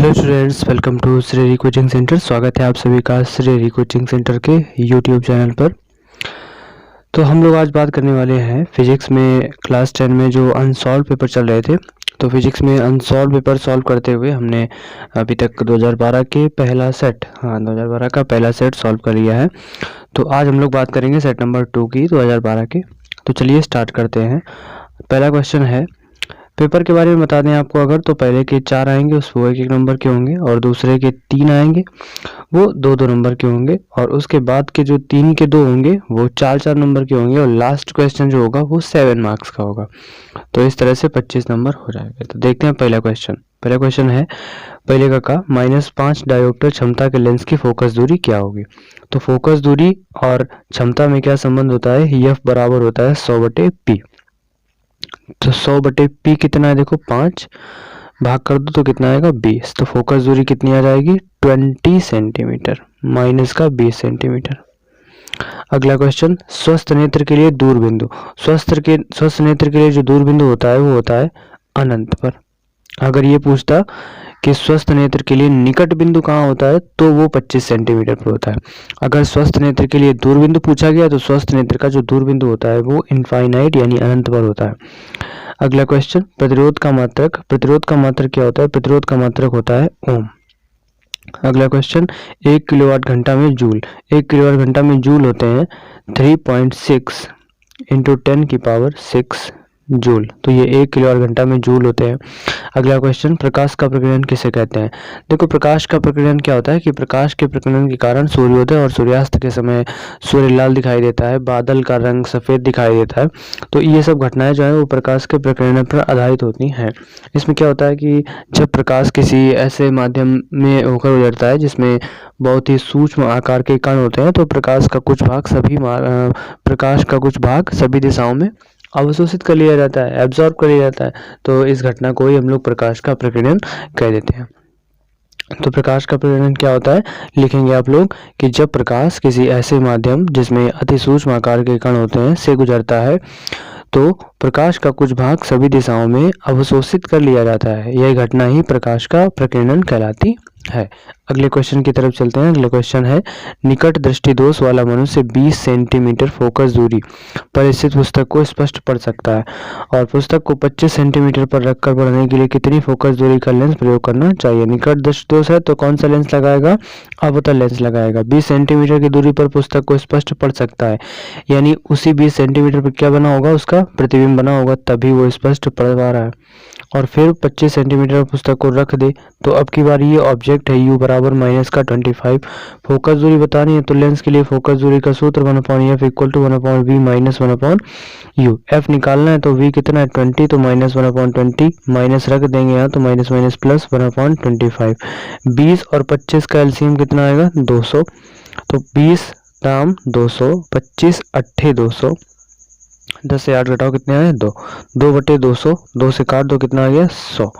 Hello students, welcome to Shreri coaching centre. स्वागत है आप सभी का श्रेरी कोचिंग सेंटर के यूट्यूब चैनल पर। तो हम लोग आज बात करने वाले हैं फिजिक्स में क्लास 10 में जो अनसॉल्व पेपर चल रहे थे। तो फिजिक्स में अनसॉल्व पेपर सॉल्व करते हुए हमने अभी तक 2012 के पहला सेट 2012 का पहला सेट सॉल्व कर लिया है। तो आज हम लोग बात करेंगे सेट नंबर 2 की 2012 के। तो चलिए स्टार्ट करते हैं। पहला क्वेश्चन है, पेपर के बारे में बता दें आपको अगर, तो पहले के 4 आएंगे वो 1-1 नंबर के होंगे, और दूसरे के 3 आएंगे वो 2-2 नंबर के होंगे, और उसके बाद के जो 3 के 2 होंगे वो 4-4 नंबर के होंगे, और लास्ट क्वेश्चन जो होगा वो 7 मार्क्स का होगा। तो इस तरह से 25 नंबर हो जाएगा। तो देखते हैं पहला क्वेश्चन है, पहले का -5 डायोप्टर क्षमता के लेंस की फोकस दूरी क्या होगी। तो फोकस दूरी और क्षमता में क्या संबंध होता है, एफ बराबर होता है 100/p। तो 100/p कितना है, देखो 5 भाग कर दो तो कितना आएगा 20। तो फोकस दूरी कितनी आ जाएगी 20 सेंटीमीटर, माइनस का 20 सेंटीमीटर। अगला क्वेश्चन, स्वस्थ नेत्र के लिए दूरबिंदु। स्वस्थ नेत्र के लिए जो दूरबिंदु होता है वो होता है अनंत पर। अगर ये पूछता कि स्वस्थ नेत्र के लिए निकट बिंदु कहाँ होता है, तो वो 25 सेंटीमीटर पर होता है। अगर स्वस्थ नेत्र के लिए दूरबिंदु पूछा गया तो स्वस्थ नेत्र का जो दूरबिंदु होता है वो इनफाइनाइट यानी अनंत पर होता है। अगला क्वेश्चन, प्रतिरोध का मात्रक क्या होता है, प्रतिरोध का मात्रक होता है ओम। अगला क्वेश्चन, 1 किलोवाट घंटा में जूल। 1 किलोवाट घंटा में जूल होते हैं 3.6 × 10⁶ जूल। तो ये 1 किलोवाट घंटा में जूल होते हैं। अगला क्वेश्चन, प्रकाश का प्रकीर्णन किसे कहते हैं। देखो, प्रकाश का प्रकीर्णन क्या होता है कि प्रकाश के प्रकीर्णन के कारण सूर्योदय और सूर्यास्त के समय सूर्य लाल दिखाई देता है, बादल का रंग सफ़ेद दिखाई देता है। तो ये सब घटनाएं जो है वो प्रकाश के प्रकीर्णन पर आधारित होती हैं। इसमें क्या होता है कि जब प्रकाश किसी ऐसे माध्यम में होकर गुजरता है जिसमें बहुत ही सूक्ष्म आकार के कण होते हैं, तो प्रकाश का कुछ भाग सभी दिशाओं में अवशोषित कर लिया जाता है, एब्जॉर्ब कर लिया जाता है। तो इस घटना को ही हम लोग प्रकाश का प्रकीर्णन कह देते हैं। तो प्रकाश का प्रकीर्णन क्या होता है, लिखेंगे आप लोग कि जब प्रकाश किसी ऐसे माध्यम जिसमें अति सूक्ष्म आकार के कण होते हैं से गुजरता है तो प्रकाश का कुछ भाग सभी दिशाओं में अवशोषित कर लिया जाता है। यह घटना ही प्रकाश का प्रकीर्णन कहलाती है। अगले क्वेश्चन की तरफ चलते हैं। अगला क्वेश्चन है, निकट दृष्टि दोष वाला मनुष्य 20 सेंटीमीटर फोकस दूरी पर स्थित पुस्तक को स्पष्ट पढ़ सकता है, और पुस्तक को 25 सेंटीमीटर पर रखकर पढ़ने के लिए कितनी फोकस दूरी का लेंस प्रयोग करना चाहिए। निकट दृष्टि दोष है तो कौन सा लेंस लगाएगा, अवतल लेंस लगाएगा। 20 सेंटीमीटर की दूरी पर पुस्तक को स्पष्ट पढ़ सकता है, यानी उसी 20 सेंटीमीटर पर क्या बना होगा, उसका प्रतिबिंब बना होगा, तभी वो स्पष्ट पढ़ पा रहा है। और फिर 25 सेंटीमीटर पुस्तक को रख दे तो अब की बार ये ऑब्जेक्ट है u बराबर -25। फोकस दूरी बतानी है तो लेंस के लिए फोकस दूरी का सूत्र 1/f = 1/v - 1/u। f निकालना है तो v कितना है 20, तो -1/20 माइनस रख देंगे यहाँ, तो माइनस प्लस 1/25। 20 और 25 का एलसीएम कितना आएगा 200। तो 20 दाम 200, 25 8 200, 10 से 8 घटाओ कितने आए 2, 2/200, 2 से काट दो कितना आ गया 100।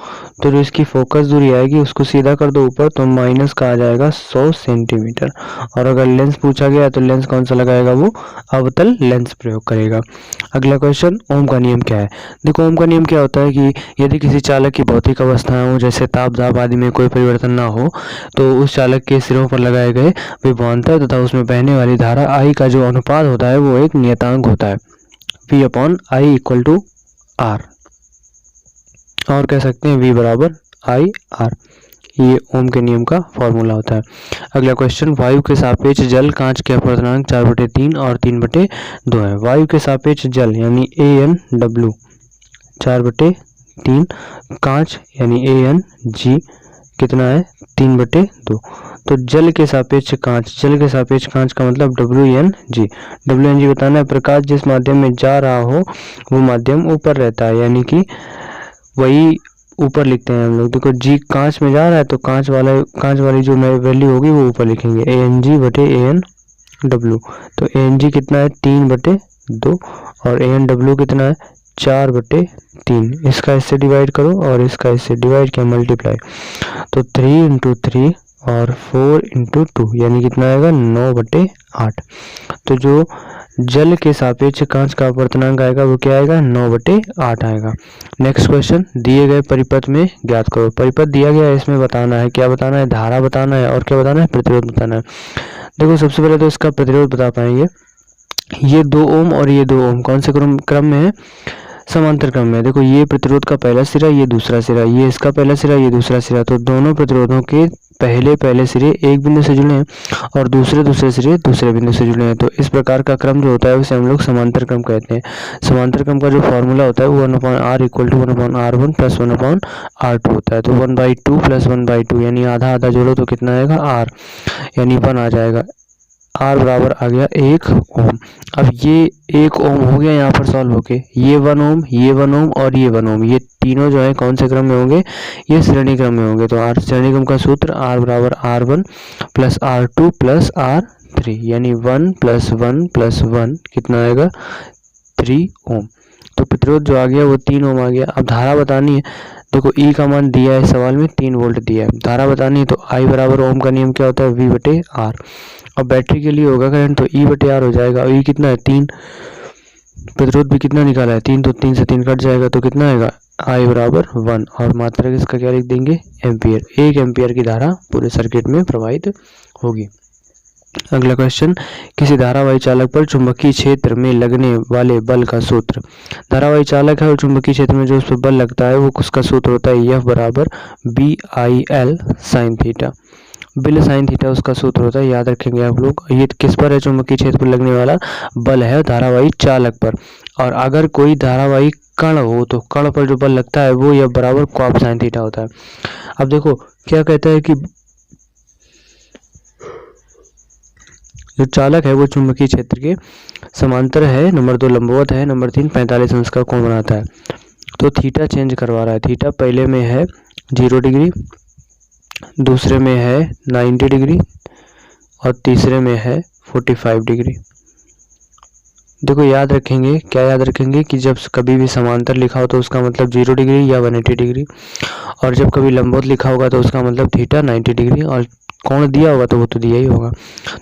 तो जो इसकी फोकस दूरी आएगी उसको सीधा कर दो ऊपर, तो माइनस का आ जाएगा 100 सेंटीमीटर। और अगर लेंस पूछा गया तो लेंस कौन सा लगाएगा, वो अवतल लेंस प्रयोग करेगा। अगला क्वेश्चन, ओम का नियम क्या है। देखो, ओम का नियम क्या होता है कि यदि किसी चालक की भौतिक अवस्थाएं हो, जैसे ताप दाब आदि में कोई परिवर्तन ना हो, तो उस चालक के सिरों पर लगाए गए विभवांतर तथा उसमें बहने वाली धारा I का जो अनुपात होता है वो एक नियतांक होता है, V/I = R, और कह सकते हैं V बराबर IR। ये ओम के नियम का फॉर्मूला होता है। अगला क्वेश्चन, वायु के सापेक्ष जल कांच के अपवर्तनांक 4/3 और 3/2 है। वायु के सापेक्ष जल यानी AnW 4/3, कांच यानी AnG कितना है 3/2। तो जल के सापेक्ष कांच का मतलब WnG बताना है। प्रकाश जिस माध्यम में जा रहा हो वो माध्यम ऊपर रहता है, यानी कि वही ऊपर लिखते हैं हम लोग। देखो, जी कांच में जा रहा है तो कांच वाली जो वैल्यू होगी वो ऊपर लिखेंगे, AnG/AnW। तो AnG कितना है 3/2 और AnW कितना है 4/3। इसका इससे डिवाइड करो और इसका इससे डिवाइड किया, मल्टीप्लाई, तो 3 × 3 और 4 × 2 यानी कितना आएगा 9/8। तो जो जल के सापेक्ष कांच का अपवर्तनांक आएगा, वो क्या आएगा, 9/8 आएगा। नेक्स्ट क्वेश्चन, दिए गए परिपथ में ज्ञात करो। परिपथ दिया गया है, इसमें बताना है, क्या बताना है, धारा बताना है और क्या बताना है, प्रतिरोध बताना है। देखो सबसे पहले तो इसका प्रतिरोध बता पाएंगे। ये 2 ओम और ये 2 ओम कौन से क्रम में है, समांतर क्रम में। देखो ये प्रतिरोध का पहला सिरा, ये दूसरा सिरा, ये इसका पहला सिरा, ये दूसरा सिरा, तो दोनों प्रतिरोधों के पहले सिरे एक बिंदु से जुड़े हैं और दूसरे सिरे दूसरे बिंदु से जुड़े हैं। तो इस प्रकार का क्रम जो होता है उसे हम लोग समांतर क्रम कहते हैं। समांतर क्रम का जो फॉर्मूला होता है वो 1/r = 1/r1 + 1/r2 होता है। तो 1/2 + 1/2 यानी आधा आधा जोड़ो तो कितना आएगा, r, यानी 1 आ जाएगा। R बराबर आ गया 1 ओम। अब ये 1 ओम हो गया यहाँ पर सॉल्व होके, ये 1 ओम, ये 1 ओम और ये 1 ओम, ये तीनों जो है कौन से क्रम में होंगे, ये श्रेणी क्रम में होंगे। तो R श्रेणी क्रम का सूत्र R बराबर R1 + R2 + R3 यानी 1 + 1 + 1 कितना आएगा, 3 ओम। तो प्रतिरोध जो आ गया वो 3 ओम आ गया। अब धारा बतानी है, देखो E का मान दिया है सवाल में, 3 वोल्ट दिया है। धारा बतानी है तो I बराबर ओम का नियम क्या होता है, V/R। अब बैटरी के लिए होगा करंट तो E/R हो जाएगा। और E कितना है, 3, प्रतिरोध भी कितना निकाला है, 3, तो 3 से 3 कट जाएगा तो कितना आएगा, I बराबर 1 और मात्रा इसका क्या लिख देंगे, एम्पियर। 1 एम्पियर की धारा पूरे सर्किट में प्रवाहित होगी। अगला क्वेश्चन, किसी धारावाही चालक पर चुंबकीय क्षेत्र में लगने वाले बल का सूत्र। धारावाही चालक है और चुंबकीय क्षेत्र में जो उस पर बल लगता है वो उसका सूत्र होता है F बराबर BIL sin theta. Bill sine theta उसका सूत्र होता है, याद रखेंगे आप लोग। ये किस पर है, चुंबकीय क्षेत्र पर लगने वाला बल है धारावाही चालक पर। और अगर कोई धारावाही कण हो तो कण पर जो बल लगता है वो F बराबर cos sin थीटा होता है। अब देखो क्या कहता है कि जो चालक है वो चुंबकीय क्षेत्र के समांतर है, नंबर 2 लंबवत है, नंबर 3 45 अंश का कोण बनाता है। तो थीटा चेंज करवा रहा है। थीटा पहले में है 0 डिग्री, दूसरे में है 90 डिग्री और तीसरे में है 45 डिग्री। देखो याद रखेंगे, क्या याद रखेंगे कि जब कभी भी समांतर लिखा हो तो उसका मतलब 0 डिग्री या 180 डिग्री, और जब कभी लंबवत लिखा होगा तो उसका मतलब थीटा 90 डिग्री, और कोण दिया होगा तो वो तो दिया ही होगा।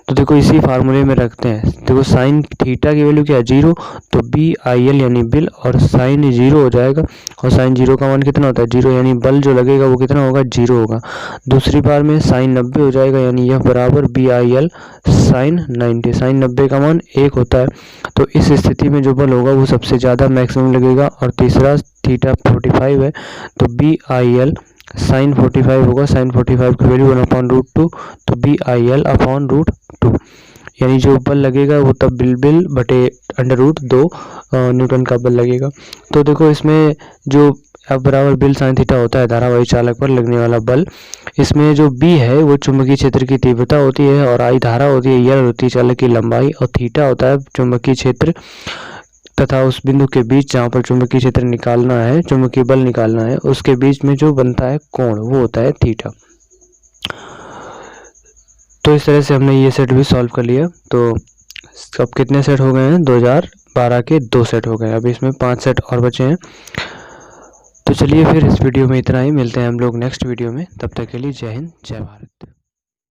तो देखो इसी फार्मूले में रखते हैं। देखो साइन थीटा की वैल्यू क्या है, 0, तो BIL यानी बिल, और साइन 0 हो जाएगा, और साइन 0 का मान कितना होता है, 0, यानी बल जो लगेगा वो कितना होगा, 0 होगा। दूसरी बार में साइन 90 हो जाएगा, यानी F बराबर BIL साइन 90। साइन 90 का मान 1 होता है, तो इस स्थिति में जो बल होगा वो सबसे ज़्यादा मैक्सिमम लगेगा। और तीसरा थीटा 45 है तो BIL साइन 45 होगा, साइन 45 की वैल्यू 1/√2, तो BIL/√2 यानी जो बल लगेगा वो तब बिल बटे √2 न्यूटन का बल लगेगा। तो देखो इसमें जो F बराबर बिल साइन थीटा होता है धारावाही चालक पर लगने वाला बल, इसमें जो B है वो चुंबकीय क्षेत्र की तीव्रता होती है, और I धारा होती है, L होती है चालक की लंबाई, और थीटा होता है चुंबकीय क्षेत्र तथा उस बिंदु के बीच जहाँ पर चुंबकीय क्षेत्र निकालना है, चुंबकीय बल निकालना है, उसके बीच में जो बनता है कोण वो होता है थीटा। तो इस तरह से हमने ये सेट भी सॉल्व कर लिया। तो अब कितने सेट हो गए हैं, 2012 के 2 सेट हो गए। अभी इसमें 5 सेट और बचे हैं। तो चलिए फिर इस वीडियो में इतना ही, मिलते हैं हम लोग नेक्स्ट वीडियो में। तब तक के लिए जय हिंद, जय भारत।